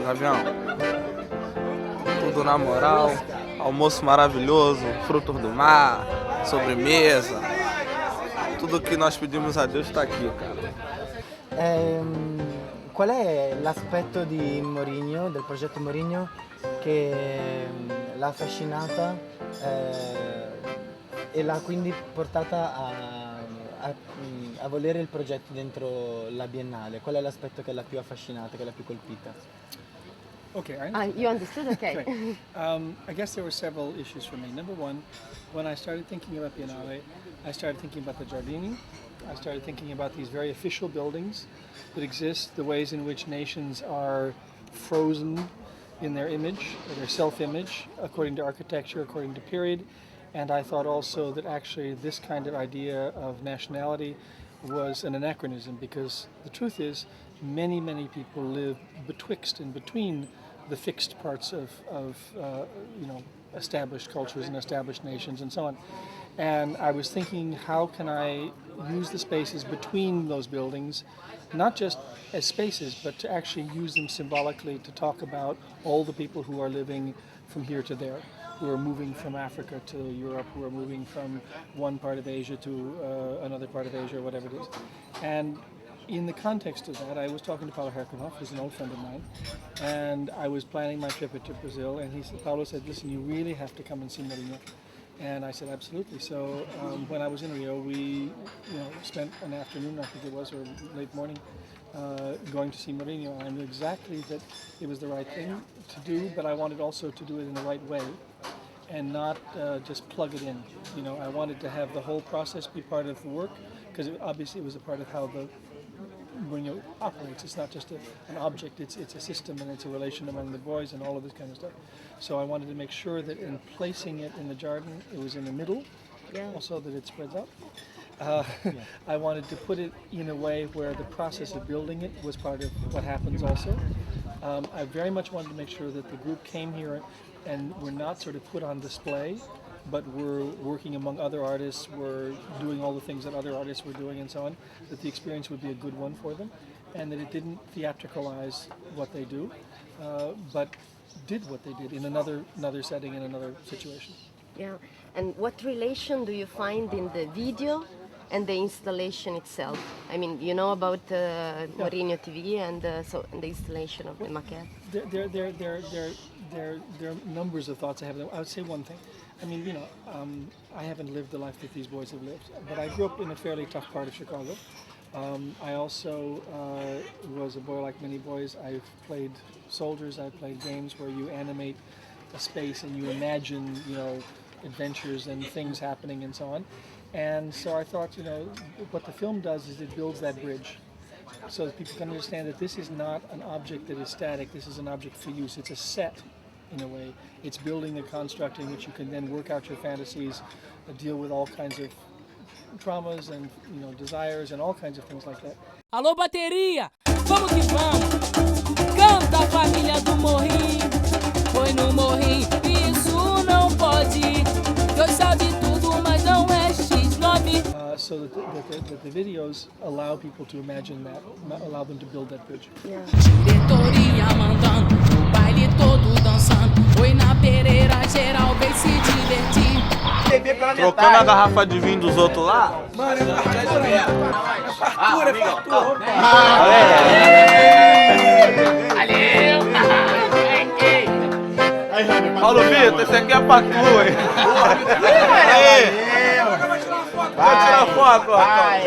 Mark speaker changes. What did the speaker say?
Speaker 1: Gavião. Tudo na moral, almoço maravilhoso, frutos do mar, sobremesa. Tudo que nós pedimos a Deus está aqui, cara.
Speaker 2: Qual è l'aspetto di Morrinho, del progetto Morrinho, che l'ha affascinata e l'ha quindi portata a volere il progetto dentro la Biennale? Qual è l'aspetto che l'ha più affascinata, che l'ha più colpita?
Speaker 3: Okay,
Speaker 4: You understood? Okay.
Speaker 3: I guess there were several issues for me. Number one, when I started thinking about Biennale, I started thinking about the Giardini. I started thinking about these very official buildings that exist, the ways in which nations are frozen in their image, or their self-image, according to architecture, according to period. And I thought also that actually this kind of idea of nationality was an anachronism, because the truth is many people live betwixt and between the fixed parts of established cultures and established nations and so on. And I was thinking, how can I use the spaces between those buildings, not just as spaces, but to actually use them symbolically to talk about all the people who are living from here to there, who are moving from Africa to Europe, who are moving from one part of Asia to another part of Asia, or whatever it is. And in the context of that, I was talking to Paulo Herkenhoff, who's an old friend of mine, and I was planning my trip to Brazil, and Paulo said, listen, you really have to come and see Morrinho. And I said, absolutely. So when I was in Rio, we spent an afternoon, I think it was, or late morning, going to see Morrinho. And I knew exactly that it was the right thing to do, but I wanted also to do it in the right way and not just plug it in. I wanted to have the whole process be part of the work, because obviously it was a part of how the Morrinho operates. It's not just an object, it's a system, and it's a relation among the boys and all of this kind of stuff. So I wanted to make sure that in placing it in the garden, it was in the middle, also that it spreads out. I wanted to put it in a way where the process of building it was part of what happens also. I very much wanted to make sure that the group came here and were not sort of put on display, but we're working among other artists, we're doing all the things that other artists were doing and so on, that the experience would be a good one for them, and that it didn't theatricalize what they do, but did what they did in another setting, in another situation.
Speaker 4: Yeah, and what relation do you find in the video and the installation itself? I mean, you know about Morrinho TV and the installation of the maquette.
Speaker 3: There are numbers of thoughts I have. I would say one thing. I mean, I haven't lived the life that these boys have lived, but I grew up in a fairly tough part of Chicago. I also was a boy like many boys. I've played soldiers, I've played games where you animate a space and you imagine, adventures and things happening and so on. And so I thought, what the film does is it builds that bridge so that people can understand that this is not an object that is static, this is an object for use. It's a set, in a way. It's building the construct in which you can then work out your fantasies, deal with all kinds of traumas and desires and all kinds of things like that.
Speaker 5: Alô, bateria! Vamos que vamos! Canta a família do Morrinho, foi no Morrinho, isso não pode. Gostar de tudo, mas não é X9.
Speaker 3: So that the videos allow people to imagine that, allow them to build that bridge.
Speaker 5: Yeah. Diretoria mandando, o baile todo dançando. Oi na Pereira, geral vem se divertir.
Speaker 1: Trocando a garrafa de vinho dos outros lá.
Speaker 6: Mano, fartura, fartura.
Speaker 1: Paulo Vitor, esse aqui é pra tu, hein? Vou tirar foto, ó.
Speaker 6: Vai.